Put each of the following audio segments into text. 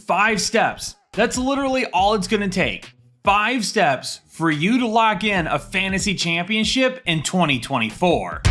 5 steps. That's literally all it's going to take. 5 steps for you to lock in a fantasy championship in 2024.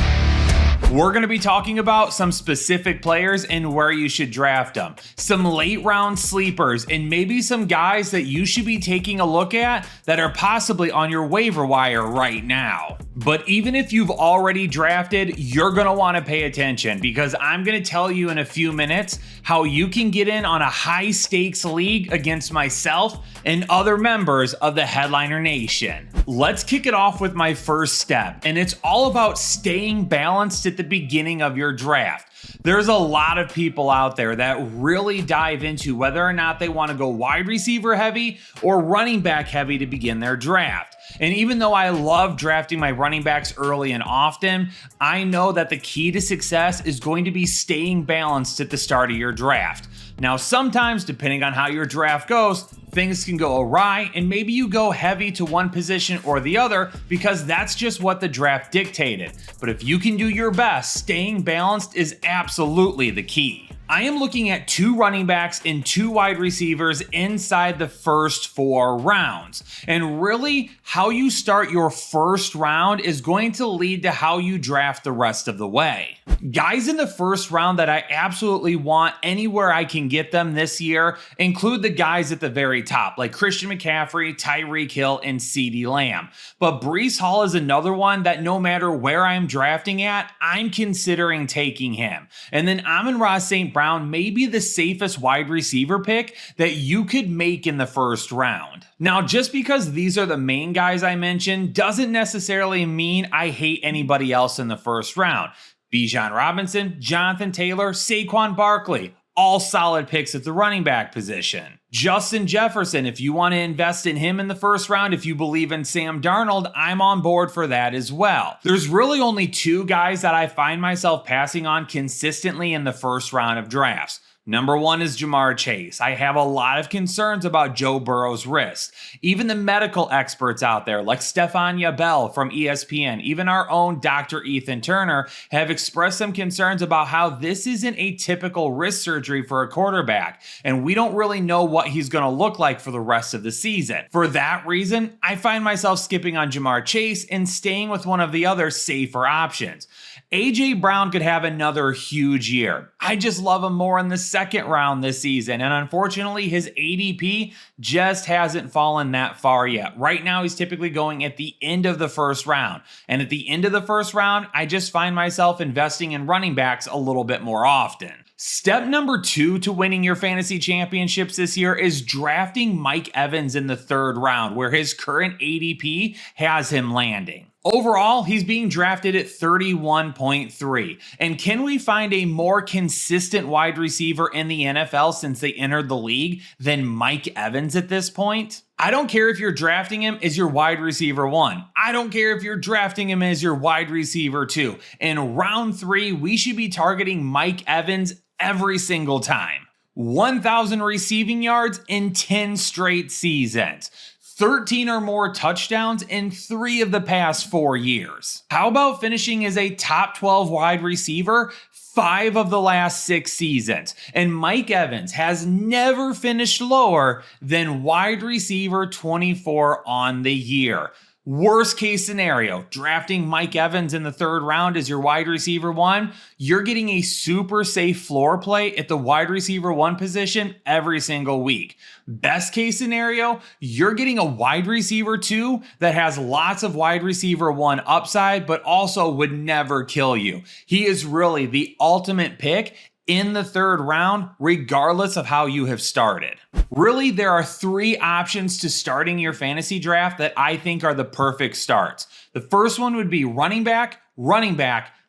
We're going to be talking about some specific players and where you should draft them, some late round sleepers, and maybe some guys that you should be taking a look at that are possibly on your waiver wire right now. But even if you've already drafted, you're going to want to pay attention because I'm going to tell you in a few minutes how you can get in on a high stakes league against myself and other members of the Headliner Nation. Let's kick it off with my first step, and it's all about staying balanced at the beginning of your draft. There's a lot of people out there that really dive into whether or not they want to go wide receiver heavy or running back heavy to begin their draft. And even though I love drafting my running backs early and often, I know that the key to success is going to be staying balanced at the start of your draft. Now, sometimes, depending on how your draft goes, things can go awry and maybe you go heavy to one position or the other because that's just what the draft dictated. But if you can do your best, staying balanced is absolutely the key. I am looking at 2 running backs and 2 wide receivers inside the first 4 rounds. And really, how you start your first round is going to lead to how you draft the rest of the way. Guys in the first round that I absolutely want anywhere I can get them this year include the guys at the very top, like Christian McCaffrey, Tyreek Hill, and CeeDee Lamb. But Breece Hall is another one that no matter where I'm drafting at, I'm considering taking him. And then Amon-Ra St. Brown may be the safest wide receiver pick that you could make in the first round. Now, just because these are the main guys I mentioned doesn't necessarily mean I hate anybody else in the first round. Bijan Robinson, Jonathan Taylor, Saquon Barkley, all solid picks at the running back position. Justin Jefferson, if you want to invest in him in the first round, if you believe in Sam Darnold, I'm on board for that as well. There's really only 2 guys that I find myself passing on consistently in the first round of drafts. Number 1 is Ja'Marr Chase. I have a lot of concerns about Joe Burrow's wrist. Even the medical experts out there like Stefania Bell from ESPN, even our own Dr. Ethan Turner, have expressed some concerns about how this isn't a typical wrist surgery for a quarterback, and we don't really know what he's going to look like for the rest of the season. For that reason, I find myself skipping on Ja'Marr Chase and staying with one of the other safer options. A.J. Brown could have another huge year. I just love him more in the second round this season, and unfortunately his ADP just hasn't fallen that far yet. Right now he's typically going at the end of the first round, and at the end of the first round I just find myself investing in running backs a little bit more often. Step number 2 to winning your fantasy championships this year is drafting Mike Evans in the 3rd round, where his current ADP has him landing. Overall, he's being drafted at 31.3. And can we find a more consistent wide receiver in the NFL since they entered the league than Mike Evans at this point? I don't care if you're drafting him as your wide receiver 1. I don't care if you're drafting him as your wide receiver 2. In round 3, we should be targeting Mike Evans every single time. 1,000 receiving yards in 10 straight seasons. 13 or more touchdowns in 3 of the past 4 years. How about finishing as a top 12 wide receiver 5 of the last 6 seasons? And Mike Evans has never finished lower than wide receiver 24 on the year. Worst case scenario, drafting Mike Evans in the 3rd round as your wide receiver 1, you're getting a super safe floor play at the wide receiver 1 position every single week. Best case scenario, you're getting a wide receiver 2 that has lots of wide receiver 1 upside, but also would never kill you. He is really the ultimate pick in the 3rd round, regardless of how you have started. Really, there are 3 options to starting your fantasy draft that I think are the perfect starts. The first one would be running back,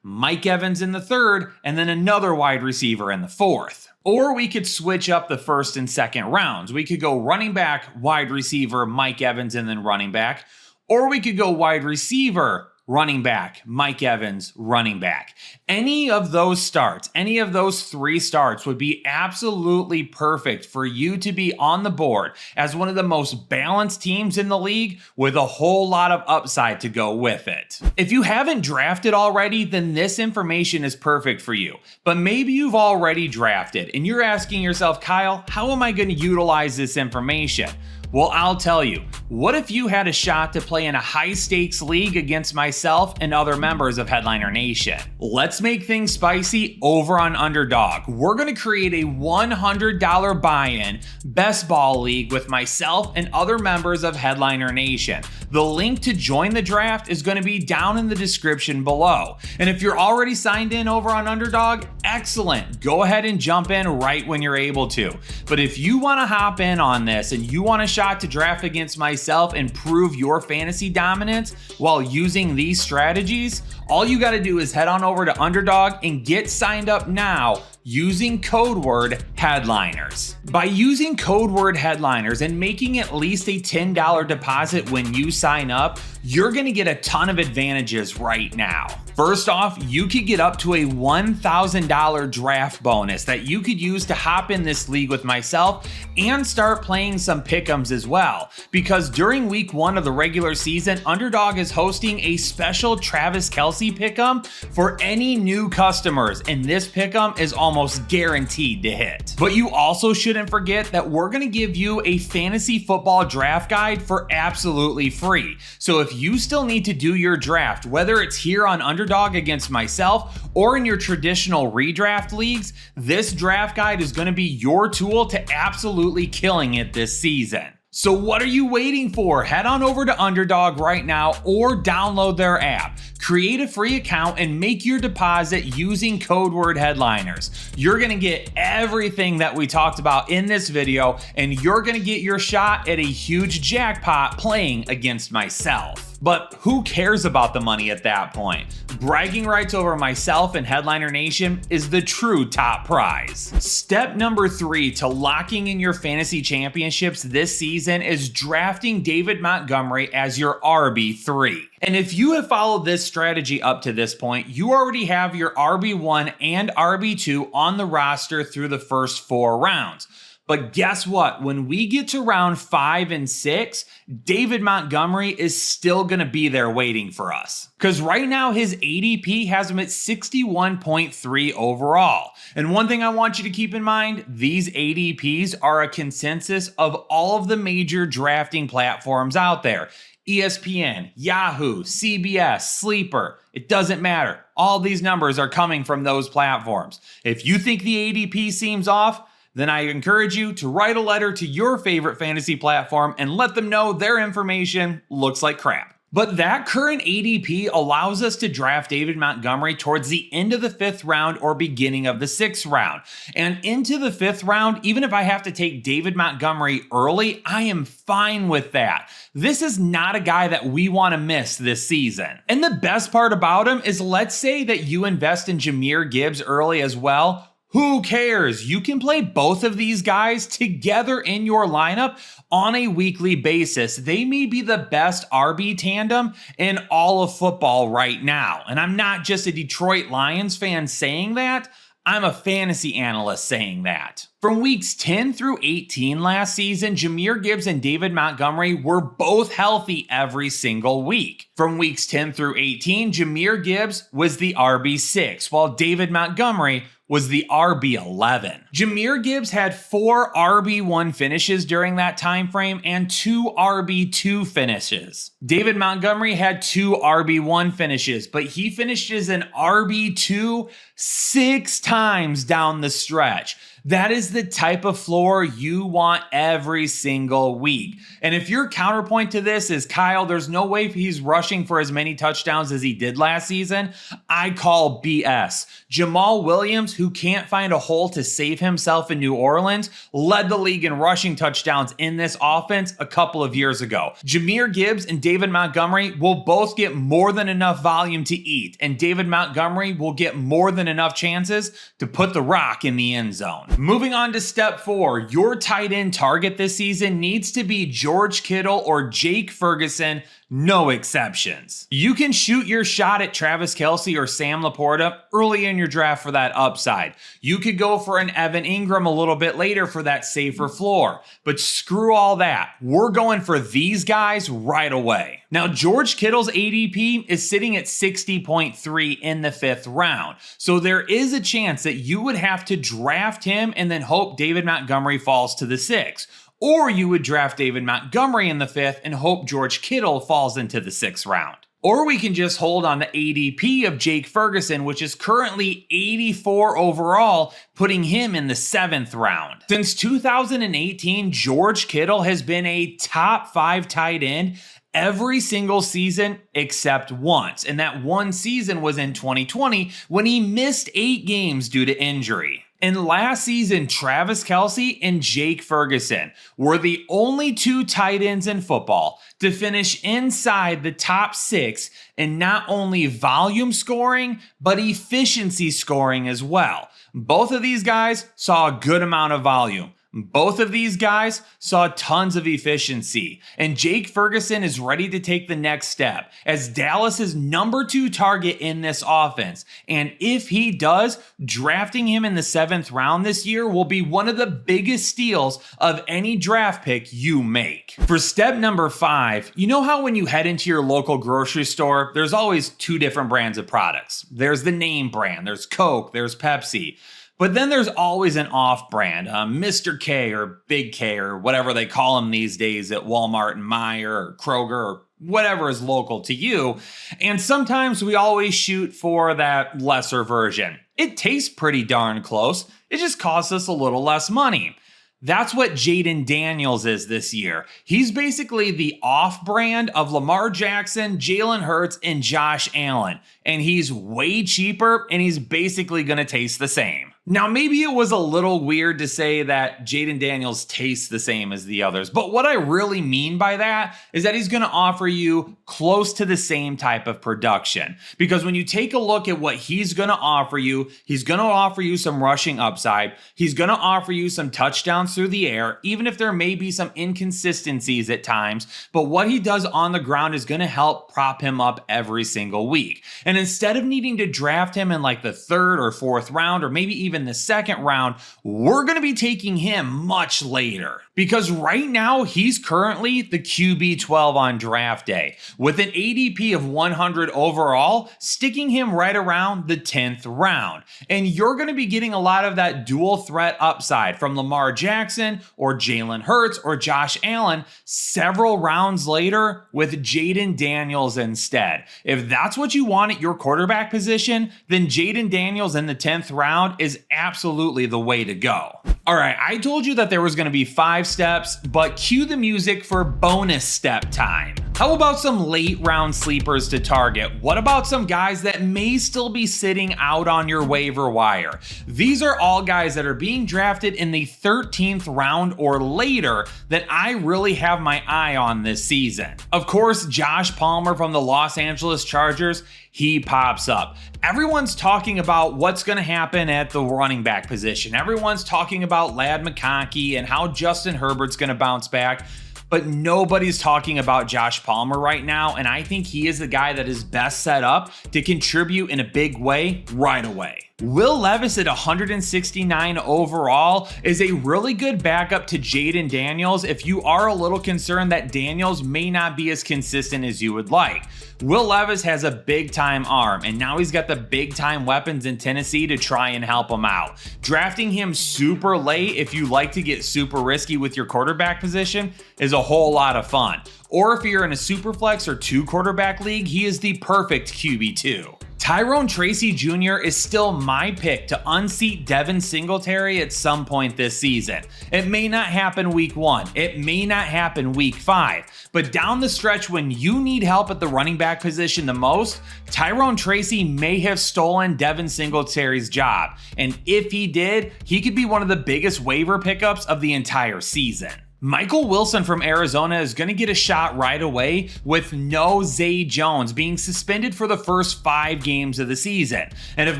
Mike Evans in the 3rd, and then another wide receiver in the 4th. Or we could switch up the 1st and 2nd rounds. We could go running back, wide receiver, Mike Evans, and then running back. Or we could go wide receiver, running back, Mike Evans, running back. Any of those starts, any of those 3 starts would be absolutely perfect for you to be on the board as one of the most balanced teams in the league with a whole lot of upside to go with it. If you haven't drafted already, then this information is perfect for you. But maybe you've already drafted and you're asking yourself, Kyle, how am I going to utilize this information? Well, I'll tell you, what if you had a shot to play in a high-stakes league against myself and other members of Headliner Nation? Let's make things spicy over on Underdog. We're going to create a $100 buy-in best ball league with myself and other members of Headliner Nation. The link to join the draft is going to be down in the description below. And if you're already signed in over on Underdog, excellent. Go ahead and jump in right when you're able to. But if you want to hop in on this and you want to shot to draft against myself and prove your fantasy dominance while using these strategies, all you got to do is head on over to Underdog and get signed up now using code word headliners. By using code word headliners and making at least a $10 deposit when you sign up, you're going to get a ton of advantages right now. First off, you could get up to a $1,000 draft bonus that you could use to hop in this league with myself and start playing some pick'ems as well. Because during week 1 of the regular season, Underdog is hosting a special Travis Kelce pick'em for any new customers, and this pick'em is almost guaranteed to hit. But you also shouldn't forget that we're going to give you a fantasy football draft guide for absolutely free. So if you still need to do your draft, whether it's here on Underdog against myself or in your traditional redraft leagues, this draft guide is going to be your tool to absolutely killing it this season. So what are you waiting for? Head on over to Underdog right now or download their app. Create a free account and make your deposit using code word headliners. You're going to get everything that we talked about in this video, and you're going to get your shot at a huge jackpot playing against myself. But who cares about the money at that point? Bragging rights over myself and Headliner Nation is the true top prize. Step number 3 to locking in your fantasy championships this season is drafting David Montgomery as your RB3. And if you have followed this strategy up to this point, you already have your RB1 and RB2 on the roster through the first 4 rounds. But guess what? When we get to round 5 and 6, David Montgomery is still going to be there waiting for us. Because right now his ADP has him at 61.3 overall. And one thing I want you to keep in mind, these ADPs are a consensus of all of the major drafting platforms out there. ESPN, Yahoo, CBS, Sleeper, it doesn't matter. All these numbers are coming from those platforms. If you think the ADP seems off, then I encourage you to write a letter to your favorite fantasy platform and let them know their information looks like crap. But that current ADP allows us to draft David Montgomery towards the end of the 5th round or beginning of the 6th round. And into the 5th round, even if I have to take David Montgomery early, I am fine with that. This is not a guy that we want to miss this season. And the best part about him is, let's say that you invest in Jahmyr Gibbs early as well. Who cares? You can play both of these guys together in your lineup on a weekly basis. They may be the best RB tandem in all of football right now. And I'm not just a Detroit Lions fan saying that. I'm a fantasy analyst saying that. From weeks 10 through 18 last season, Jahmyr Gibbs and David Montgomery were both healthy every single week. From weeks 10 through 18, Jahmyr Gibbs was the RB6, while David Montgomery was the RB11. Jahmyr Gibbs had 4 RB1 finishes during that time frame and 2 RB2 finishes. David Montgomery had 2 RB1 finishes, but he finished as an RB2 6 times down the stretch. That is the type of floor you want every single week. And if your counterpoint to this is, Kyle, there's no way he's rushing for as many touchdowns as he did last season, I call BS. Jamal Williams, who can't find a hole to save himself in New Orleans, led the league in rushing touchdowns in this offense a couple of years ago. Jahmyr Gibbs and David Montgomery will both get more than enough volume to eat, and David Montgomery will get more than enough chances to put the rock in the end zone. Moving on to step 4, your tight end target this season needs to be George Kittle or Jake Ferguson, no exceptions. You can shoot your shot at Travis Kelce or Sam Laporta early in your draft for that upside. You could go for an Evan Ingram a little bit later for that safer floor, but screw all that. We're going for these guys right away. Now, George Kittle's ADP is sitting at 60.3 in the 5th round, so there is a chance that you would have to draft him and then hope David Montgomery falls to the 6th. Or you would draft David Montgomery in the 5th and hope George Kittle falls into the 6th round. Or we can just hold on the ADP of Jake Ferguson, which is currently 84 overall, putting him in the 7th round. Since 2018, George Kittle has been a top 5 tight end every single season except once. And that one season was in 2020 when he missed 8 games due to injury. And last season, Travis Kelce and Jake Ferguson were the only 2 tight ends in football to finish inside the top 6 in not only volume scoring, but efficiency scoring as well. Both of these guys saw a good amount of volume. Both of these guys saw tons of efficiency, and Jake Ferguson is ready to take the next step as Dallas's number 2 target in this offense. And if he does, drafting him in the 7th round this year will be one of the biggest steals of any draft pick you make. For step number 5, you know how when you head into your local grocery store, there's always 2 different brands of products. There's the name brand, there's Coke, there's Pepsi. But then there's always an off-brand, Mr. K or Big K or whatever they call them these days at Walmart and Meijer or Kroger or whatever is local to you. And sometimes we always shoot for that lesser version. It tastes pretty darn close. It just costs us a little less money. That's what Jaden Daniels is this year. He's basically the off-brand of Lamar Jackson, Jalen Hurts, and Josh Allen. And he's way cheaper, and he's basically going to taste the same. Now, maybe it was a little weird to say that Jaden Daniels tastes the same as the others, but what I really mean by that is that he's going to offer you close to the same type of production. Because when you take a look at what he's going to offer you, he's going to offer you some rushing upside. He's going to offer you some touchdowns through the air, even if there may be some inconsistencies at times. But what he does on the ground is going to help prop him up every single week. And instead of needing to draft him in like the 3rd or 4th round, or maybe even the 2nd round, we're going to be taking him much later. Because right now, he's currently the QB 12 on draft day, with an ADP of 100 overall, sticking him right around the 10th round. And you're going to be getting a lot of that dual threat upside from Lamar Jackson or Jalen Hurts or Josh Allen several rounds later with Jaden Daniels instead. If that's what you want at your quarterback position, then Jaden Daniels in the 10th round is absolutely the way to go. All right, I told you that there was going to be 5 steps, but cue the music for bonus step time. How about some late round sleepers to target? What about some guys that may still be sitting out on your waiver wire? These are all guys that are being drafted in the 13th round or later that I really have my eye on this season. Of course, Josh Palmer from the Los Angeles Chargers, he pops up. Everyone's talking about what's going to happen at the running back position. Everyone's talking about Ladd McConkey and how Justin Herbert's going to bounce back. But nobody's talking about Josh Palmer right now, and I think he is the guy that is best set up to contribute in a big way right away. Will Levis at 169 overall is a really good backup to Jaden Daniels if you are a little concerned that Daniels may not be as consistent as you would like. Will Levis has a big time arm, and now he's got the big time weapons in Tennessee to try and help him out. Drafting him super late if you like to get super risky with your quarterback position is a whole lot of fun. Or if you're in a super flex or 2 quarterback league, he is the perfect QB2. Tyrone Tracy Jr. is still my pick to unseat Devin Singletary at some point this season. It may not happen week 1, it may not happen week 5, but down the stretch when you need help at the running back position the most, Tyrone Tracy may have stolen Devin Singletary's job. And if he did, he could be one of the biggest waiver pickups of the entire season. Michael Wilson from Arizona is going to get a shot right away with no Zay Jones being suspended for the first 5 games of the season. And if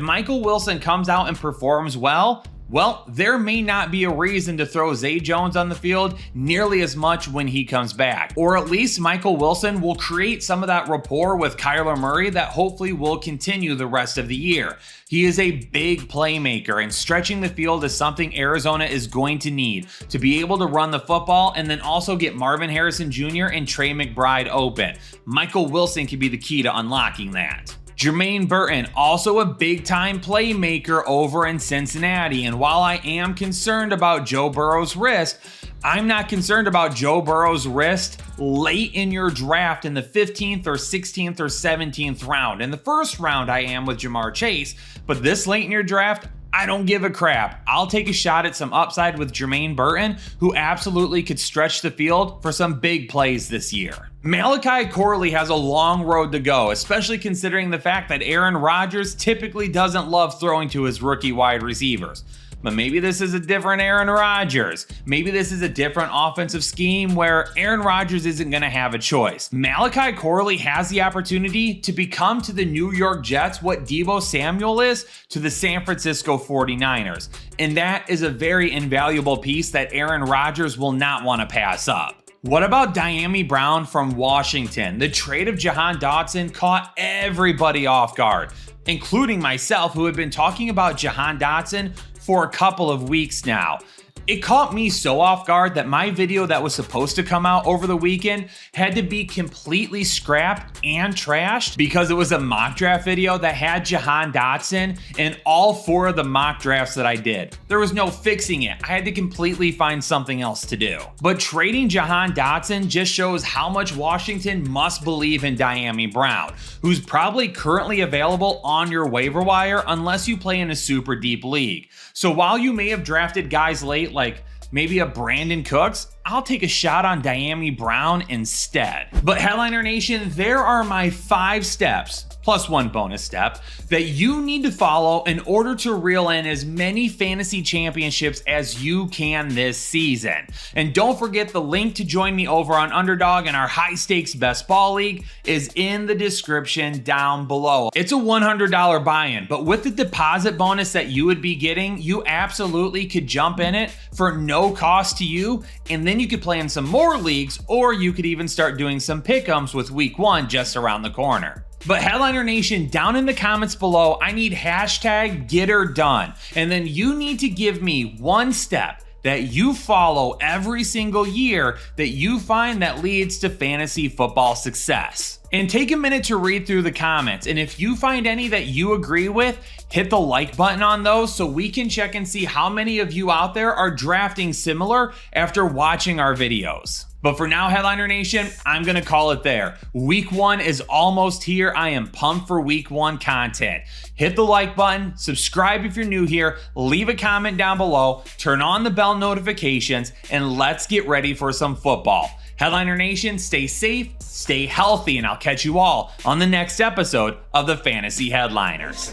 Michael Wilson comes out and performs well, Well, there may not be a reason to throw Zay Jones on the field nearly as much when he comes back. Or at least Michael Wilson will create some of that rapport with Kyler Murray that hopefully will continue the rest of the year. He is a big playmaker, and stretching the field is something Arizona is going to need to be able to run the football and then also get Marvin Harrison Jr. and Trey McBride open. Michael Wilson can be the key to unlocking that. Jermaine Burton, also a big-time playmaker over in Cincinnati, and while I am concerned about Joe Burrow's wrist, I'm not concerned about Joe Burrow's wrist late in your draft in the 15th or 16th or 17th round. In the first round, I am with Jamar Chase, but this late in your draft, I don't give a crap. I'll take a shot at some upside with Jermaine Burton, who absolutely could stretch the field for some big plays this year. Malachi Corley has a long road to go, especially considering the fact that Aaron Rodgers typically doesn't love throwing to his rookie wide receivers. But maybe this is a different Aaron Rodgers. Maybe this is a different offensive scheme where Aaron Rodgers isn't going to have a choice. Malachi Corley has the opportunity to become to the New York Jets what Deebo Samuel is to the San Francisco 49ers. And that is a very invaluable piece that Aaron Rodgers will not want to pass up. What about Dyami Brown from Washington? The trade of Jahan Dotson caught everybody off guard, including myself, who had been talking about Jahan Dotson for a couple of weeks now. It caught me so off guard that my video that was supposed to come out over the weekend had to be completely scrapped and trashed because it was a mock draft video that had Jahan Dotson in all 4 of the mock drafts that I did. There was no fixing it. I had to completely find something else to do. But trading Jahan Dotson just shows how much Washington must believe in Dyami Brown, who's probably currently available on your waiver wire unless you play in a super deep league. So while you may have drafted guys late like maybe a Brandon Cooks, I'll take a shot on Dyami Brown instead. But Headliner Nation, there are my 5 steps, plus 1 bonus step, that you need to follow in order to reel in as many fantasy championships as you can this season. And don't forget, the link to join me over on Underdog in our high stakes best ball league is in the description down below. It's a $100 buy-in, but with the deposit bonus that you would be getting, you absolutely could jump in it for no cost to you, and then you could play in some more leagues, or you could even start doing some pick'ems with week 1 just around the corner. But Headliner Nation, down in the comments below, I need hashtag get her done. And then you need to give me 1 step that you follow every single year that you find that leads to fantasy football success. And take a minute to read through the comments. And if you find any that you agree with, hit the like button on those so we can check and see how many of you out there are drafting similar after watching our videos. But for now, Headliner Nation, I'm going to call it there. Week 1 is almost here. I am pumped for week 1 content. Hit the like button, subscribe if you're new here, leave a comment down below, turn on the bell notifications, and let's get ready for some football. Headliner Nation, stay safe, stay healthy, and I'll catch you all on the next episode of the Fantasy Headliners.